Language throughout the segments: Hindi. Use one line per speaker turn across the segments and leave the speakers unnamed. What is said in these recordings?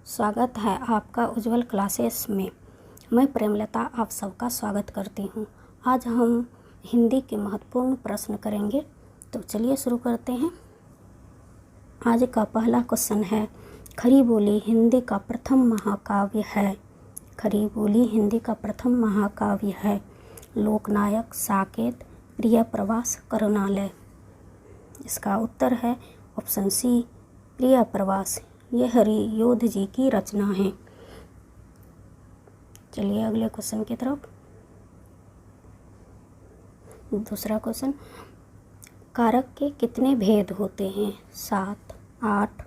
स्वागत है आपका उज्जवल क्लासेस में। मैं प्रेमलता आप सबका स्वागत करती हूँ। आज हम हिंदी के महत्वपूर्ण प्रश्न करेंगे, तो चलिए शुरू करते हैं। आज का पहला क्वेश्चन है, खरी बोली हिंदी का प्रथम महाकाव्य है। खरी बोली हिंदी का प्रथम महाकाव्य है। लोकनायक, साकेत, प्रिय प्रवास, करुणालय। इसका उत्तर है ऑप्शन सी, प्रिय प्रवास। ये हरियोध जी की रचना है। चलिए अगले क्वेश्चन की तरफ। दूसरा क्वेश्चन, कारक के कितने भेद होते हैं? 7, 8,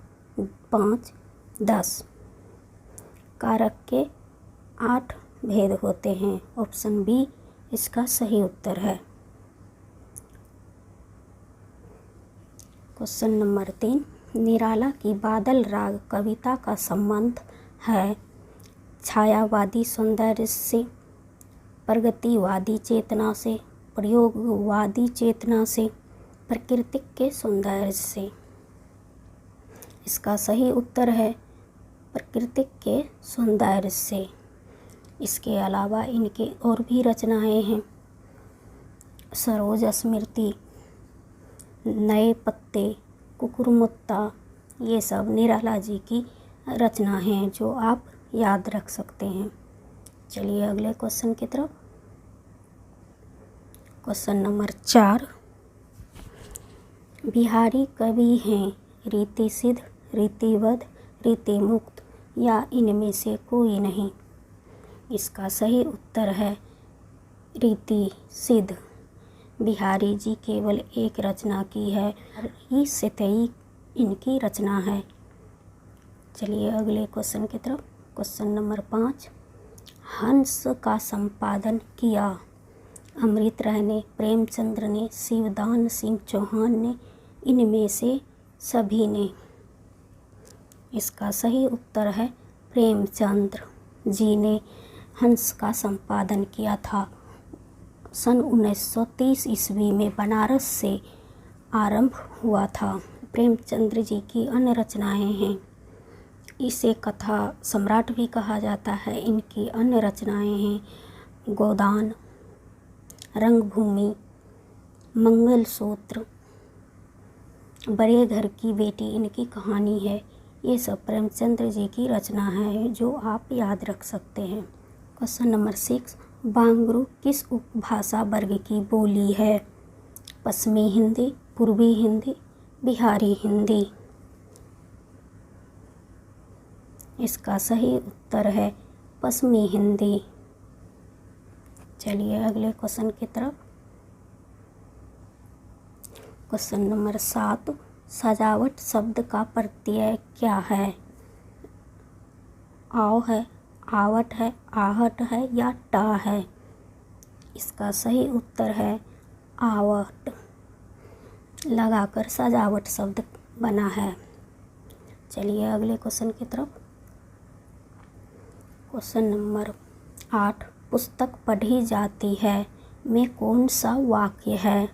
5, 10। कारक के 8 भेद होते हैं। ऑप्शन बी इसका सही उत्तर है। क्वेश्चन नंबर 3, निराला की बादल राग कविता का संबंध है छायावादी सौंदर्य से, प्रगतिवादी चेतना से, प्रयोगवादी चेतना से, प्राकृतिक के सौंदर्य से। इसका सही उत्तर है प्राकृतिक के सौंदर्य से। इसके अलावा इनके और भी रचनाएं हैं। सरोज स्मृति, नए पत्ते, कुकुरमुत्ता, ये सब निराला जी की रचना हैं जो आप याद रख सकते हैं। चलिए अगले क्वेश्चन की तरफ। क्वेश्चन नंबर 4, बिहारी कवि हैं रीति सिद्ध, रीतिबद्ध, रीति मुक्त या इनमें से कोई नहीं? इसका सही उत्तर है रीति सिद्ध। बिहारी जी केवल एक रचना की है, ही सितई इनकी रचना है। चलिए अगले क्वेश्चन की तरफ। क्वेश्चन नंबर 5, हंस का संपादन किया अमृत राय ने, प्रेमचंद्र ने, शिवदान सिंह चौहान ने, इनमें से सभी ने? इसका सही उत्तर है प्रेमचंद्र जी ने हंस का संपादन किया था। सन 1930 ईस्वी में बनारस से आरंभ हुआ था। प्रेमचंद्र जी की अन्य रचनाएं हैं। इसे कथा सम्राट भी कहा जाता है। इनकी अन्य रचनाएं हैं गोदान, रंगभूमि, मंगलसूत्र, बड़े घर की बेटी इनकी कहानी है। ये सब प्रेमचंद्र जी की रचना है जो आप याद रख सकते हैं। क्वेश्चन नंबर 6, बांगरू किस उपभाषा वर्ग की बोली है? पश्चिमी हिंदी, पूर्वी हिंदी, बिहारी हिंदी। इसका सही उत्तर है पश्चिमी हिंदी। चलिए अगले क्वेश्चन की तरफ। क्वेश्चन नंबर 7, सजावट शब्द का प्रत्यय क्या है? आओ है, आवट है, आहट है या टा है? इसका सही उत्तर है आवट। लगाकर सजावट शब्द बना है। चलिए अगले क्वेश्चन की तरफ। क्वेश्चन नंबर 8, पुस्तक पढ़ी जाती है में कौन सा वाक्य है?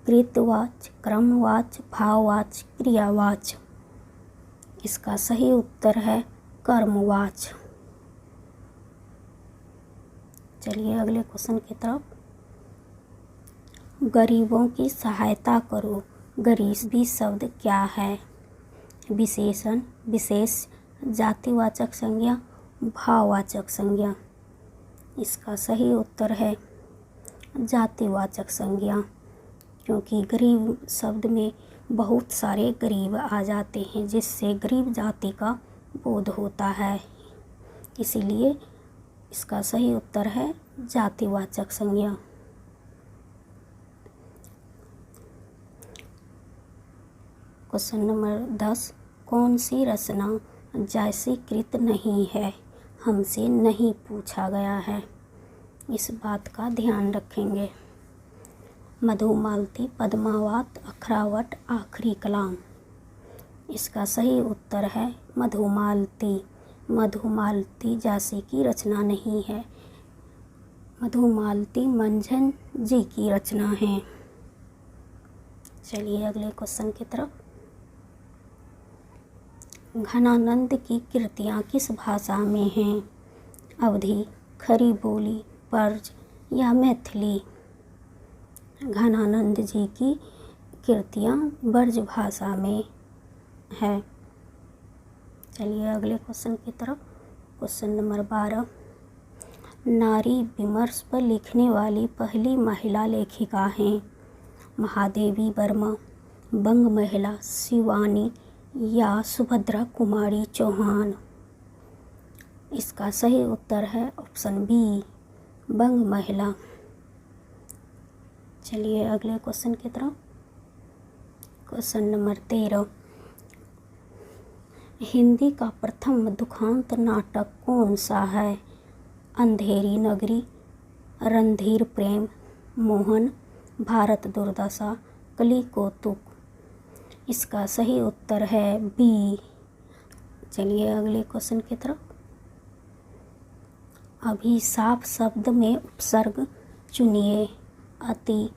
कृतवाच्य, क्रमवाच्य, भाववाच्य, क्रियावाच्य। इसका सही उत्तर है कर्मवाच्य। चलिए अगले क्वेश्चन की तरफ। गरीबों की सहायता करो, गरीबी शब्द क्या है? विशेषण, विशेष, जातिवाचक संज्ञा, भाववाचक संज्ञा। इसका सही उत्तर है जातिवाचक संज्ञा, क्योंकि गरीब शब्द में बहुत सारे गरीब आ जाते हैं जिससे गरीब जाति का बोध होता है। इसीलिए इसका सही उत्तर है जातिवाचक संज्ञा। क्वेश्चन नंबर 10, कौन सी रचना जायसीकृत नहीं है? हमसे नहीं पूछा गया है। इस बात का ध्यान रखेंगे। मधुमालती, पद्मावत, अखरावट, आखिरी कलाम। इसका सही उत्तर है मधुमालती। मधुमालती जायसी की रचना नहीं है। मधुमालती मंझन जी की रचना है। चलिए अगले क्वेश्चन की तरफ। घनानंद की कृतियाँ किस भाषा में हैं? अवधी, खरी बोली, ब्रज या मैथिली? घनानंद जी की कृतियाँ ब्रज भाषा में है। चलिए अगले क्वेश्चन की तरफ। क्वेश्चन नंबर 12, नारी विमर्श पर लिखने वाली पहली महिला लेखिका हैं? महादेवी वर्मा, बंग महिला शिवानी या सुभद्रा कुमारी चौहान? इसका सही उत्तर है ऑप्शन बी, बंग महिला। चलिए अगले क्वेश्चन की तरफ। क्वेश्चन नंबर 13, हिंदी का प्रथम दुखांत नाटक कौन सा है? अंधेरी नगरी, रणधीर प्रेम, मोहन, भारत दुर्दशा, कली कौतुक? इसका सही उत्तर है बी। चलिए अगले क्वेश्चन की तरफ। अभिशाप शब्द में उपसर्ग चुनिए। अति,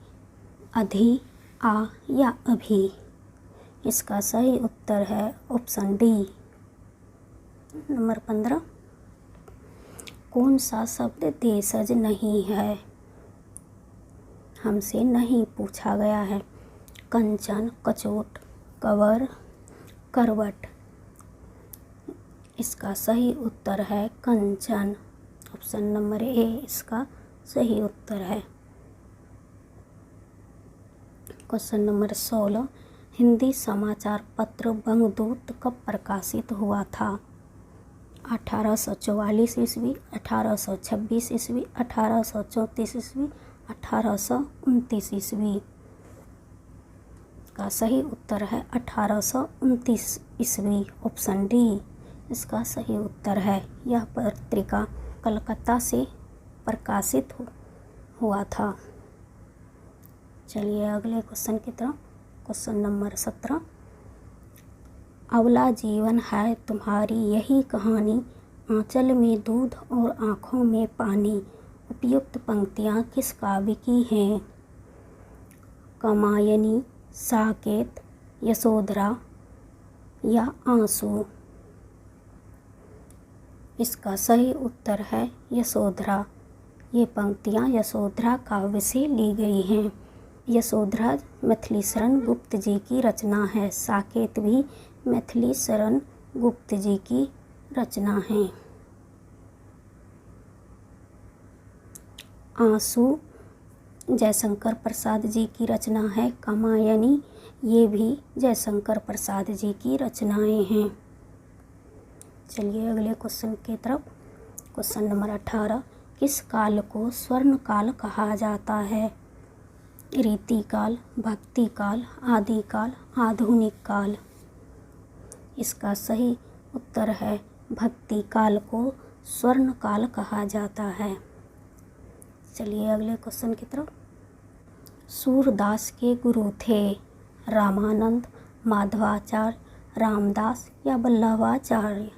अधि, आ या अभी? इसका सही उत्तर है ऑप्शन डी। नंबर 15, कौन सा शब्द देशज नहीं है? हमसे नहीं पूछा गया है। कंचन, कचोट, कवर, करवट? इसका सही उत्तर है कंचन। ऑप्शन नंबर ए इसका सही उत्तर है। क्वेश्चन नंबर 16, हिंदी समाचार पत्र बंगदूत कब प्रकाशित हुआ था? 1844 ईस्वी, 1826 ईस्वी, 1834 ईस्वी, 1829 ईस्वी? का सही उत्तर है 1829 ईस्वी। ऑप्शन डी इसका सही उत्तर है। यह पत्रिका कलकत्ता से प्रकाशित हुआ था। चलिए अगले क्वेश्चन की तरफ। क्वेश्चन नंबर 17, अबला जीवन है तुम्हारी यही कहानी, आंचल में दूध और आँखों में पानी? उपयुक्त पंक्तियाँ किस काव्य की हैं? कामायनी, साकेत, यशोधरा या आंसू? इसका सही उत्तर है यशोधरा। ये पंक्तियाँ यशोधरा काव्य से ली गई हैं। यशोधरा मैथिली शरण गुप्त जी की रचना है। साकेत भी मैथिली शरण गुप्त जी की रचना है। आंसू जयशंकर प्रसाद जी की रचना है। कामायनी ये भी जयशंकर प्रसाद जी की रचनाएं हैं। चलिए अगले क्वेश्चन की तरफ। क्वेश्चन नंबर 18, किस काल को स्वर्ण काल कहा जाता है? रीति काल, भक्ति काल, आदि काल, आधुनिक काल? इसका सही उत्तर है भक्ति काल को स्वर्ण काल कहा जाता है। चलिए अगले क्वेश्चन की तरफ। सूरदास के गुरु थे? रामानंद, माधवाचार्य, रामदास या वल्लभाचार्य?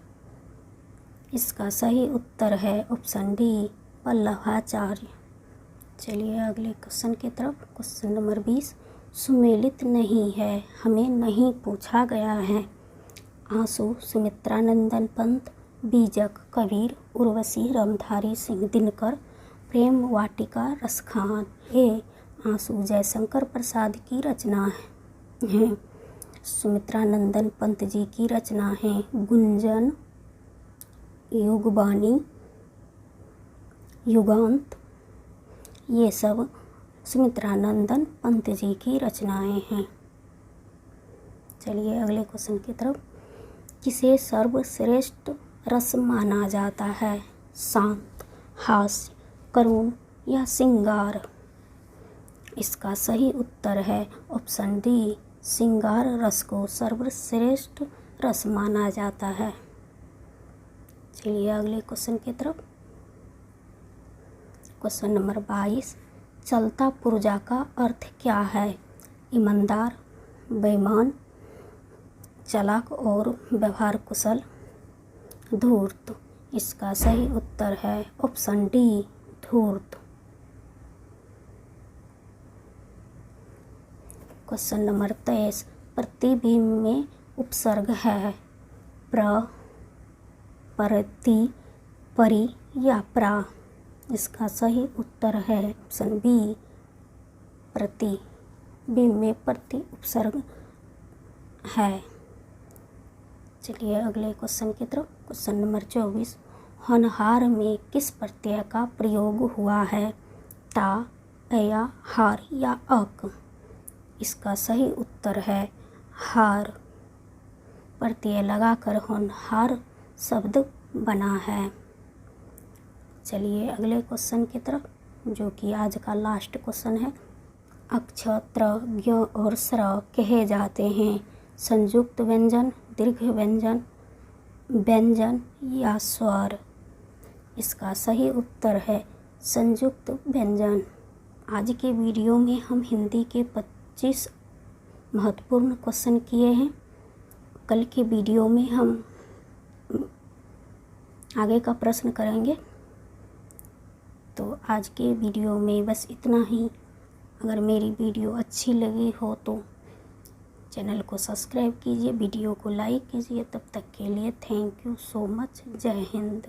इसका सही उत्तर है ऑप्शन डी, वल्लभाचार्य। चलिए अगले क्वेश्चन की तरफ। क्वेश्चन नंबर 20, सुमेलित नहीं है, हमें नहीं पूछा गया है। आंसू सुमित्रानंदन पंत, बीजक कबीर, उर्वशी रामधारी सिंह दिनकर, प्रेम वाटिका रसखान? ये आंसू जयशंकर प्रसाद की रचना है। सुमित्रानंदन पंत जी की रचना है। गुंजन, युगबानी, युगांत ये सब सुमित्रानंदन पंत जी की रचनाएं हैं। चलिए अगले क्वेश्चन की तरफ। किसे सर्वश्रेष्ठ रस माना जाता है? शांत, हास्य, करुण या श्रृंगार? इसका सही उत्तर है ऑप्शन डी, श्रृंगार रस को सर्वश्रेष्ठ रस माना जाता है। चलिए अगले क्वेश्चन की तरफ। क्वेश्चन नंबर 22, चलता पुर्जा का अर्थ क्या है? ईमानदार, बेईमान, चालाक और व्यवहार कुशल, धूर्त? इसका सही उत्तर है ऑप्शन डी, धूर्त। क्वेश्चन नंबर 23, प्रतिबिंब में उपसर्ग है? प्र, प्रति, परि या प्रा। इसका सही उत्तर है ऑप्शन बी, प्रति। बी में प्रति उपसर्ग है। चलिए अगले क्वेश्चन की तरफ। क्वेश्चन नंबर 24, होनहार में किस प्रत्यय का प्रयोग हुआ है? ता, अया, हार या अक। इसका सही उत्तर है हार। प्रत्यय लगाकर होनहार शब्द बना है। चलिए अगले क्वेश्चन की तरफ, जो कि आज का लास्ट क्वेश्चन है। अक्ष, त्र, ज्ञ और स्र कहे जाते हैं संयुक्त व्यंजन, दीर्घ व्यंजन, व्यंजन या स्वर। इसका सही उत्तर है संयुक्त व्यंजन। आज के वीडियो में हम हिंदी के 25 महत्वपूर्ण क्वेश्चन किए हैं। कल के वीडियो में हम आगे का प्रश्न करेंगे। तो आज के वीडियो में बस इतना ही। अगर मेरी वीडियो अच्छी लगी हो तो चैनल को सब्सक्राइब कीजिए, वीडियो को लाइक कीजिए। तब तक के लिए थैंक यू सो मच। जय हिंद।